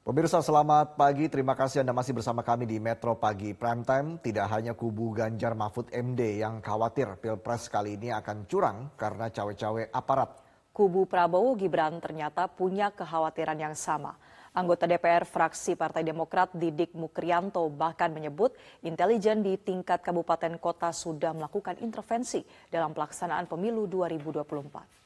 Pemirsa selamat pagi, terima kasih Anda masih bersama kami di Metro Pagi Prime Time. Tidak hanya kubu Ganjar Mahfud MD yang khawatir Pilpres kali ini akan curang karena cawe-cawe aparat. Kubu Prabowo Gibran ternyata punya kekhawatiran yang sama. Anggota DPR fraksi Partai Demokrat Didik Mukrianto bahkan menyebut intelijen di tingkat kabupaten kota sudah melakukan intervensi dalam pelaksanaan pemilu 2024.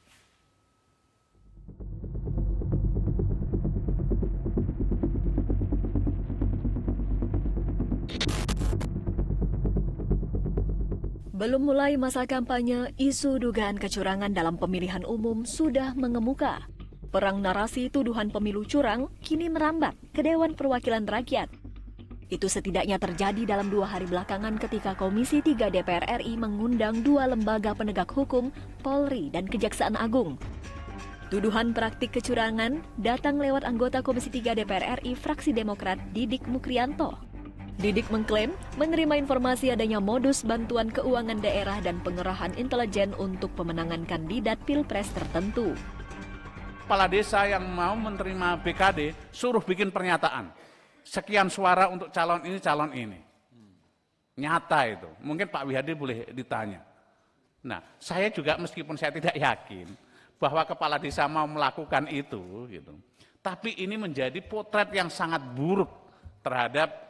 Belum mulai masa kampanye, isu dugaan kecurangan dalam pemilihan umum sudah mengemuka. Perang narasi tuduhan pemilu curang kini merambat ke Dewan Perwakilan Rakyat. Itu setidaknya terjadi dalam 2 hari belakangan ketika Komisi 3 DPR RI mengundang 2 lembaga penegak hukum, Polri dan Kejaksaan Agung. Tuduhan praktik kecurangan datang lewat anggota Komisi 3 DPR RI fraksi Demokrat Didik Mukrianto. Didik mengklaim menerima informasi adanya modus bantuan keuangan daerah dan pengerahan intelijen untuk pemenangan kandidat Pilpres tertentu. Kepala desa yang mau menerima BKD suruh bikin pernyataan. Sekian suara untuk calon ini. Nyata itu. Mungkin Pak Wihadi boleh ditanya. Nah, saya juga meskipun saya tidak yakin bahwa kepala desa mau melakukan itu, gitu. Tapi ini menjadi potret yang sangat buruk terhadap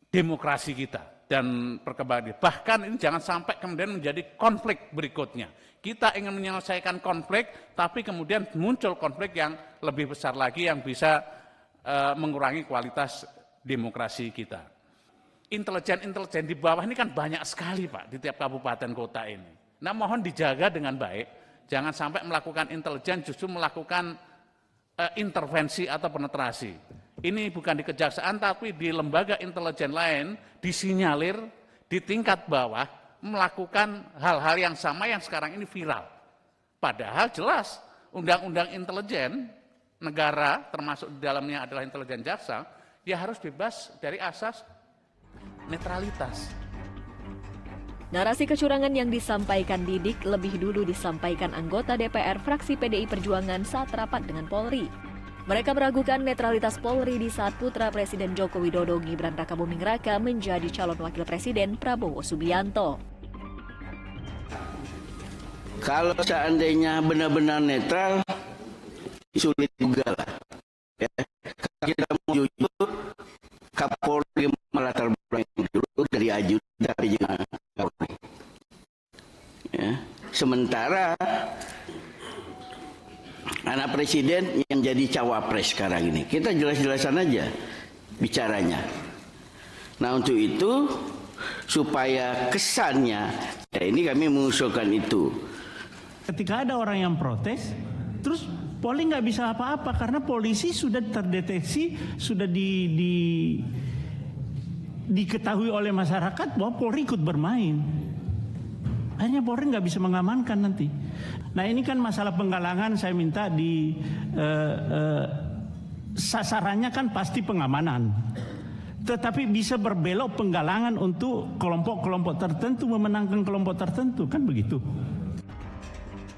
demokrasi kita dan perkembangan. Bahkan ini jangan sampai kemudian menjadi konflik berikutnya. Kita ingin menyelesaikan konflik, tapi kemudian muncul konflik yang lebih besar lagi yang bisa mengurangi kualitas demokrasi kita. Intelijen di bawah ini kan banyak sekali Pak di tiap kabupaten kota ini. Nah mohon dijaga dengan baik, jangan sampai melakukan intelijen justru melakukan intervensi atau penetrasi. Ini bukan di kejaksaan tapi di lembaga intelijen lain disinyalir di tingkat bawah melakukan hal-hal yang sama yang sekarang ini viral. Padahal jelas undang-undang intelijen negara termasuk di dalamnya adalah intelijen jaksa ya harus bebas dari asas netralitas. Narasi kecurangan yang disampaikan Didik lebih dulu disampaikan anggota DPR fraksi PDI Perjuangan saat rapat dengan Polri. Mereka meragukan netralitas Polri di saat putra Presiden Joko Widodo Gibran Rakabuming Raka menjadi calon wakil presiden Prabowo Subianto. Kalau seandainya benar-benar netral, sulit juga lah. Ya. Kalau kita mau jujur, Kapolri melatar belakang dulu dari ajudan tapi juga ya. Sementara anak presiden yang jadi cawapres sekarang ini, kita jelas-jelasan aja bicaranya. Nah untuk itu supaya kesannya, ya ini kami mengusulkan itu. Ketika ada orang yang protes, terus Polri nggak bisa apa-apa karena polisi sudah terdeteksi, sudah diketahui oleh masyarakat bahwa Polri ikut bermain. Akhirnya Polri nggak bisa mengamankan nanti. Nah ini kan masalah penggalangan, saya minta sasarannya kan pasti pengamanan. Tetapi bisa berbelok penggalangan untuk kelompok-kelompok tertentu, memenangkan kelompok tertentu, kan begitu.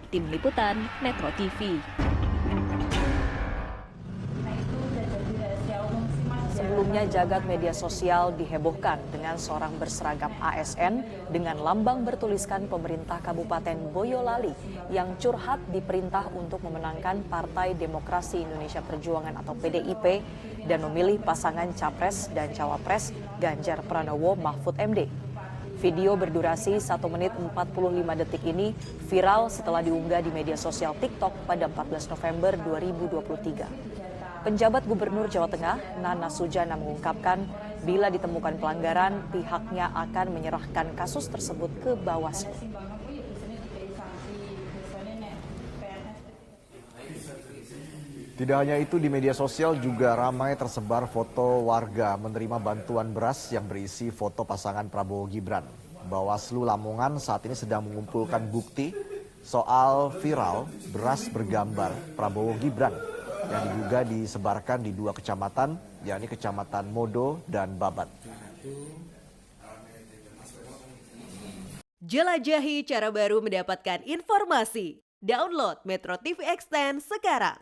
Tim Liputan Metro TV. Sebelumnya jagat media sosial dihebohkan dengan seorang berseragam ASN dengan lambang bertuliskan pemerintah Kabupaten Boyolali yang curhat diperintah untuk memenangkan Partai Demokrasi Indonesia Perjuangan atau PDIP dan memilih pasangan Capres dan Cawapres Ganjar Pranowo Mahfud MD. Video berdurasi 1 menit 45 detik ini viral setelah diunggah di media sosial TikTok pada 14 November 2023. Penjabat Gubernur Jawa Tengah, Nana Sujana mengungkapkan bila ditemukan pelanggaran, pihaknya akan menyerahkan kasus tersebut ke Bawaslu. Tidak hanya itu, di media sosial juga ramai tersebar foto warga menerima bantuan beras yang berisi foto pasangan Prabowo Gibran. Bawaslu Lamongan saat ini sedang mengumpulkan bukti soal viral beras bergambar Prabowo Gibran yang diduga disebarkan di 2 kecamatan, yakni Kecamatan Modo dan Babat. Jelajahi cara baru mendapatkan informasi. Download Metro TV Extend sekarang.